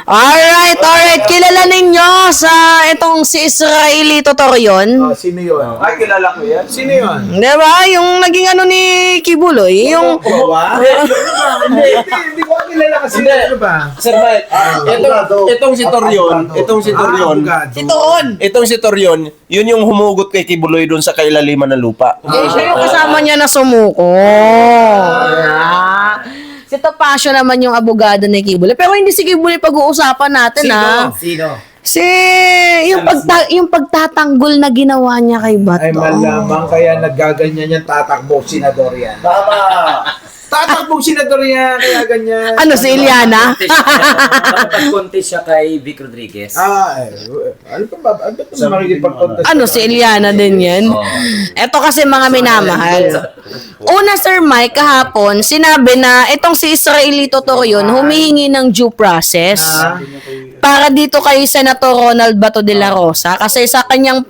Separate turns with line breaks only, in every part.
Alright. Kilala ninyo sa itong si Israelito Torion?
Sino yun? Ay, kilala ko yan. Sino yun?
Diba? Yung naging ano ni Kibuloy? Yung...
Hindi ko kilala kasi. Ano ba?
Sir Mike, itong si Torion, itong si Torion, yun yung humugot kay Kibuloy doon sa kailaliman ng lupa.
Siya yung kasama niya na sumuko. Si Topacio naman yung abogado ni Kibuloy. Pero hindi si Kibuloy pag-uusapan natin,
Sino?
Yung pagtatanggol na ginawa niya kay Bato.
Ay, malamang kaya nagaganyan yan, tatakbo senador yan. Tama! Tatakbo senador yan, kaya ganyan.
Ano, si Iliana?
Nakapag-contest siya kay Vic Rodriguez.
Ano pa ba? Ano ba ito makikipag-contest?
Ano, si Iliana din yan? Ito kasi mga minamahal. Una, Sir Mike, kahapon, sinabi na itong si Israelito Torion humihingi ng due process para dito kay Senator Ronald Bato de la Rosa kasi sa kanyang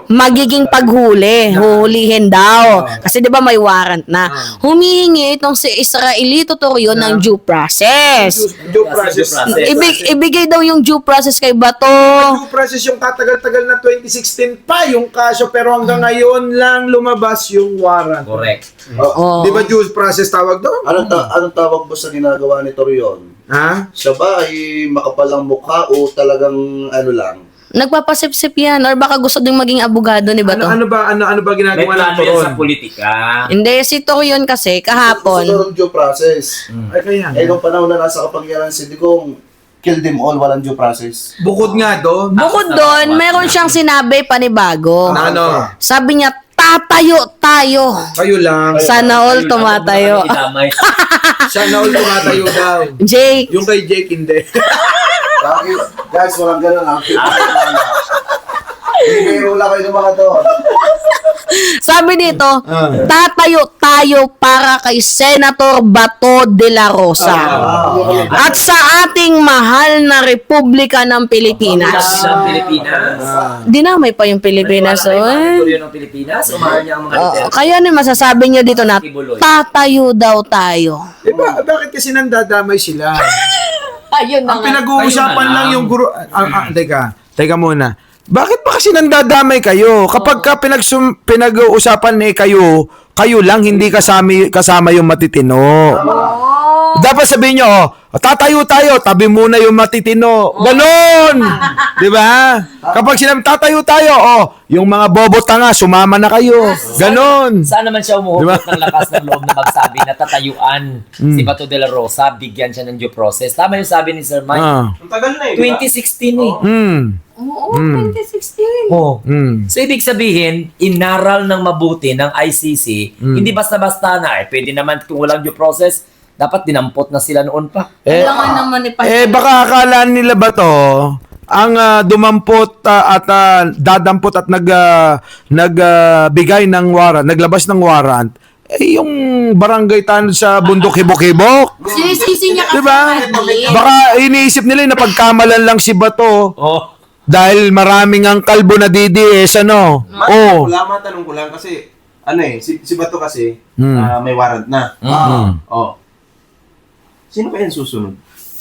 magiging huhulihin daw. Kasi 'di ba may warrant na. Humihingi itong si Israelito Torion ng due process.
Due process.
Ibigay daw yung due process kay Bato.
Due process yung tatagal-tagal na 2016 pa yung kaso pero hanggang ngayon lang lumabas yung warrant.
Correct.
Di ba due process tawag doon?
Anong tawag mo sa ginagawa ni Torion?
Ha?
Siya ba ay makapalang mukha o talagang ano lang?
Nagpapasip-sip yan or baka gusto ding maging abogado ni Bato.
Ano ba
May
ginagawa ng
plano yan
Toron?
sa politika.
Hindi, si Torion kasi
Gusto
kahapon.
ng due process.
Ay kaya.
Nung panahon na nasa kapangyarihan si Digong, kill them all, walang due process.
Bukod nga doon.
Bukod doon, meron siyang sinabi panibago.
Ano?
Sabi niya, tatayo tayo.
Kayo lang.
Sana all tumatayo.
Sana all tumatayo daw.
Jake,
Yung kay Jake hindi.
Bakit? Guys, walang ganun ha. Biro lang kayo ng mga to.
sabi dito, tatayo tayo para kay Senator Bato de la Rosa. At sa ating mahal na Republika ng Pilipinas.
Sa Pilipinas.
Dinamay pa yung Pilipinas.
Torion ng Pilipinas. Umahal niya ang mga leader.
Kaya ano masasabi niya dito na tatayo daw tayo.
Diba, bakit kasi nandadamay sila?
Ayun
Ang pinag-uusapan lang yung guru... Teka muna. Bakit ba kasi nandadamay kayo? Kapag ka pinag-uusapan kayo lang, hindi kasama yung matitino. Dapat sabihin nyo, tatayo tayo, tabi muna yung matitino. Ganon! Di ba? Kapag sinabi, tatayo tayo, yung mga bobo tanga, sumama na kayo. Ganon.
Saan naman siya umuhukot
Diba?
ng lakas ng loob na magsabi na tatayuan si Bato de la Rosa, bigyan siya ng due process. Tama yung sabi ni Sir Mike.
Ang
tagal na
2016 eh.
Oo, 2016.
Oh. So ibig sabihin, inaral ng mabuti ng ICC, hindi basta-basta na pwede naman kung walang due process, dapat dinampot na sila noon pa.
Kailangan naman
Baka akala nila ba to, ang dumampot at dadampot at nagbigay ng warrant, naglabas ng warrant, yung barangay tanod sa bundok hibok-hibok.
Sinisisi niya kasi.
Diba? Baka iniisip nila na pagkamalan lang si Bato.
Oh.
Dahil maraming ang kalbo na DDS, ano?
Matanong ko lang kasi, si Bato kasi,
Hmm.
may warrant na. Sino pa yan susunod?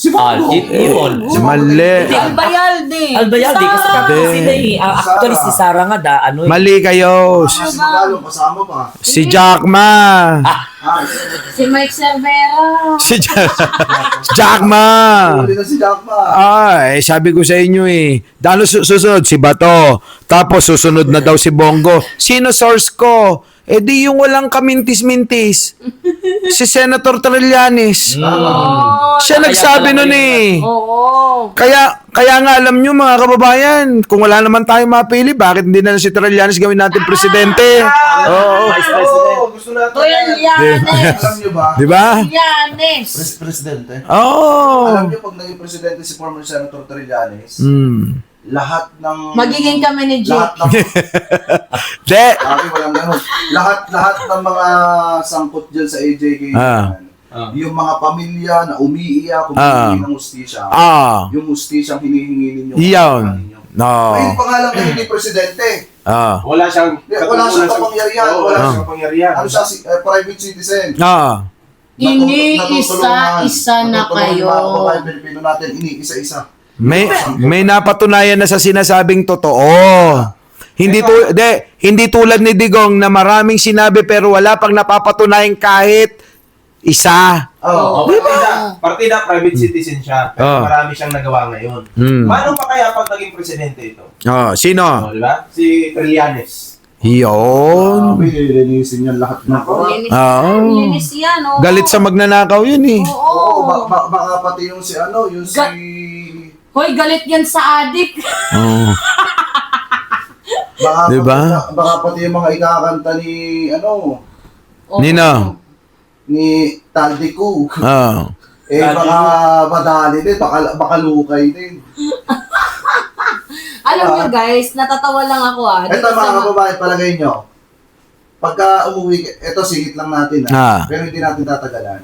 Si
Yun.
Mali.
Albayalde.
Albayalde, kasi sila eh. Actually, si Sara nga
Mali kayo.
Kasama pa.
Si Jack Ma.
Si Mike Cervera.
Si Jack Ma.
Huli na si Jack pa.
Sabi ko sa inyo Dalo susunod si Bato. Tapos susunod na daw si Bongo. Sino source ko? Di yung walang kamintis-mintis. Si Senator Trillanes. Siya nagsabi nun
Oo.
Kaya nga alam nyo mga kababayan, kung wala naman tayong mapili, bakit hindi na si Trillanes gawin natin presidente?
Vice President. Gusto natin.
Trillanes.
Alam nyo ba?
Di ba?
Trillanes.
Presidente.
Oo.
Alam nyo pag naging presidente si former Senator Trillanes, lahat ng...
Magiging kami ni
Lahat
Jake.
ng...
De.
Walang ganun. Lahat ng mga sangkot dyan sa AJK, yung mga pamilya na umiiyak, humihingi ng hustisya, yung hustisyang hinihingi ninyo.
Iyon. No.
Ngayon pa nga lang kayo ni presidente.
Wala siyang
Wala siyang kapangyarihan.
Wala siyang kapangyarihan.
Ano siya, private citizen.
Iniisa-isa na kayo.
Mga kababayan Pilipino natin, iniisa-isa.
May napatunayan na sa sinasabing totoo. Hindi tulad ni Digong na maraming sinabi pero wala pang napapatunayan kahit isa.
Partida, private citizen siya. Pero marami siyang nagawa ngayon. Paano pa kaya pag naging presidente ito?
Sino?
Di ba? Si Trillanes.
Yun.
Linisin yan lahat na.
Linis yan, oh.
Galit sa magnanakaw yun eh.
Oo, baka pati yung si yung si...
Hoy, galit yan sa adik.
Baka,
Diba?
baka pati yung mga ikakanta ni,
Nino?
ni Taldico.
Oh.
Baka madali din, baka lukay din.
Alam nyo guys, natatawa lang ako
Ito mga kababayan, palagay nyo. Pagka umuwi, ito singit lang natin pero hindi natin tatagalan.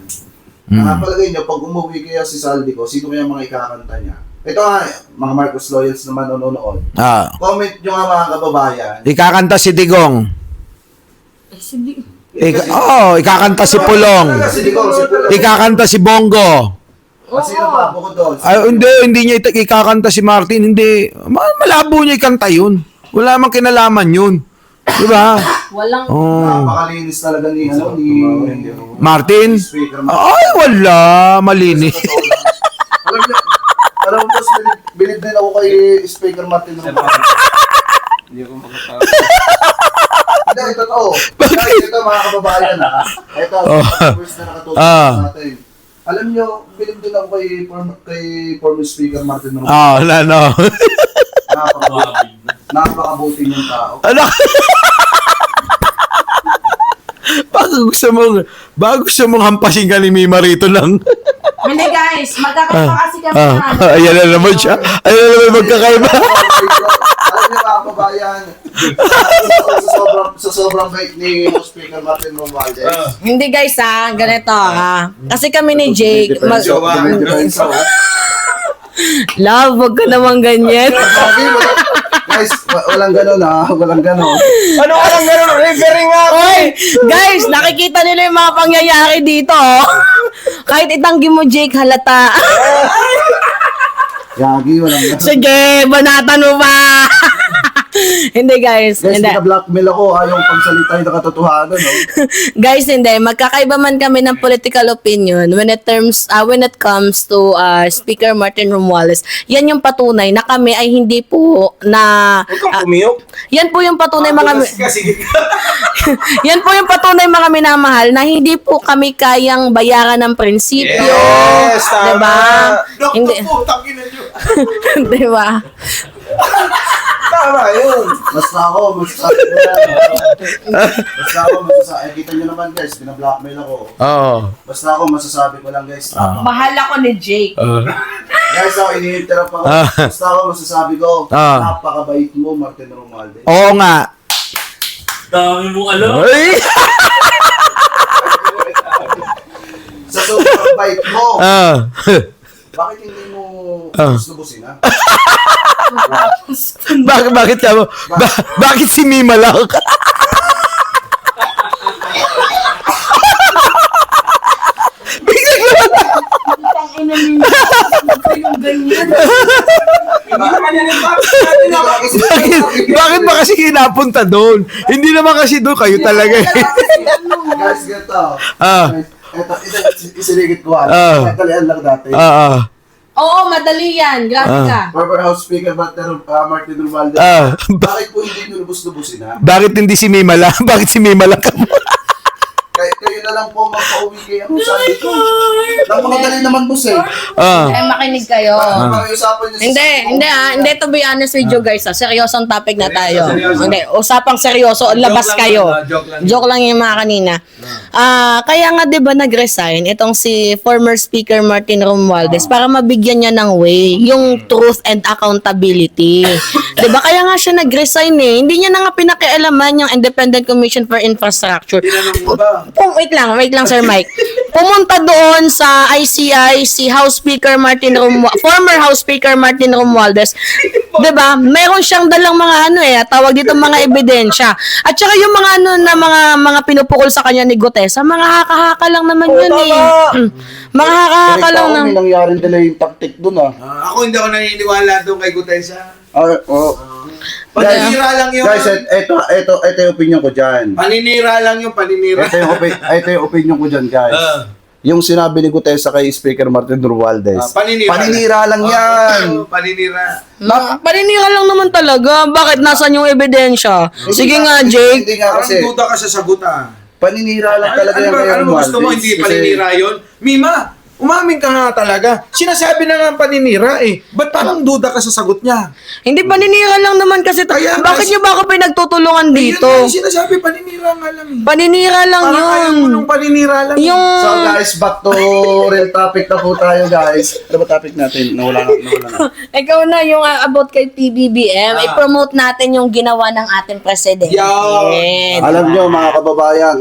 Palagay nyo, pag umuwi kaya si Saldico, sino kaya mga ikakanta niya? Ito mga Marcos Loyals naman nanonood. Comment nyo nga mga kababayan.
Ikakanta si Digong. Ikakanta si Pulong. Ikakanta si Bongo.
Sino pa? Bukod doon.
Hindi niya ikakanta si Martin. Hindi. Malabo niya ikanta yun. Wala mang kinalaman yun. Diba?
Walang...
Napakalinis talaga ni
Martin?
Speaker
Ay, wala. Malinis.
Alam mo, boss, bilib din ako kay Speaker Martin Romualdez.
Hindi ko makapag...
Hindi, totoo. Ito mga kababayan Ito, first na nakatulog natin. Alam nyo, bilib din ako kay former Speaker Martin Romualdez.
No.
Napakabuti niyang tao.
Bago gusto mong hampasin ka ni Mima rito lang.
Hindi guys, magkakaiba kasi kami.
Ayan na naman siya. Ayan na naman magkakaiba.
Alam niyo mga kababayan, sa sobrang bait ni Speaker Martin Romualdez.
Hindi guys ganito Kasi kami ni Jake, love, wag ka naman ganyan.
Guys, walang ganon walang ganon.
Ano walang ganun? Referring nga!
Oy, guys, nakikita nila yung mga pangyayari dito. Kahit itanggi mo Jake, halata.
Yagi, walang ganon.
Sige, banatan mo ba? Hindi guys,
Guys,
hindi.
blackmail ako yung pagsalita yung katotohanan,
Guys, hindi. Magkakaiba man kami ng political opinion when it comes to Speaker Martin Romualdez. Yan yung patunay na kami ay hindi po na...
Huwag kang pumiyok.
yan po yung patunay mga...
Sige.
yan po yung patunay mga minamahal na hindi po kami kayang bayaran ng prinsipyo.
Yes, tama.
Diba? Hindi.
Tangina nyo.
Diba?
Tama yun.
Basta ako, kita nyo naman guys, binablockmail ako. Basta ako, masasabi ko lang guys.
Mahal ako ni Jake.
Guys, ako ini-interrupt ako. Basta ako, masasabi ko, napakabait mo, Martin Romualdez.
Oo nga.
Dami mong alam.
Ay!
Sa sobrang bait mo, bakit hindi mo lubusin,
Bakit ka mo? Bakit si Mima lang? Biglang
Ang ina niyo. Yung ganyan.
Hindi naman yan yung
Bakit ba kasi kinapunta doon? Hindi naman kasi doon kayo talaga.
Guys, ganito. Ito, isiligit ko. Nagkalian lang dati.
Oo, madali yan. Grabe ka.
Former House Speaker Martin Romualdez. Bakit po hindi nyo lubos-lubusin,
Bakit hindi si Mima lang? Bakit si Mima lang ka mo?
Kayo na lang po magpa-uwi kayo. Ano sabi ko? Napakadali naman po
Makinig kayo. Hindi, to be honest with you guys, seryosong topic na tayo. Hindi, usapang seryoso, labas kayo. Joke lang yung mga kanina. Kaya nga 'di ba nag-resign itong si former Speaker Martin Romualdez para mabigyan niya ng way yung truth and accountability. 'Di ba? Kaya nga siya nag-resign Hindi niya na nga pinakialaman yung Independent Commission for Infrastructure. Wait lang Sir Mike. Pumunta doon sa ICI si former House Speaker Martin Romualdez 'Di ba? Meron siyang dalang mga ano tawag dito mga ebidensya. At saka yung mga ano na mga pinupukol sa kanya ni Gutesa, mga haka-haka lang naman yun Mga haka-haka lang
May nangyaring delay yung tactic dun
Ako hindi ako naniniwala doon kay Gutesa.
Paninira lang yun.
Guys, ito yung opinion ko dyan.
Paninira lang yung paninira.
Ito yung opinion ko dyan, guys. Yung sinabi ni Gutesa kay Speaker Martin Romualdez. Paninira lang yan.
Paninira.
Paninira lang naman talaga. Bakit nasan yung ebidensya? Sige nga, Jake.
Hindi nga kasi.
Parang duda ka sa sagot
Paninira lang talaga yan kay
Ano mo
Romualdez.
gusto mo? Hindi paninira yun? Mima, umamin ka nga talaga. Sinasabi na nga paninira Ba't parang duda ka sa sagot niya?
Hindi paninira lang naman kasi.
Kaya
Bakit
mas-
niyo ba ako pinagtutulungan dito?
Yun nga yung sinasabi, paninira nga lang
Paninira lang
Parang ayaw mo nung paninira lang
Yung
So guys, back to real topic na po tayo, guys. Ano ba topic natin? Nawala na.
ikaw na yung about kay PBBM, i-promote natin yung ginawa ng ating presidente.
Yo!
Alam nyo, mga kababayan,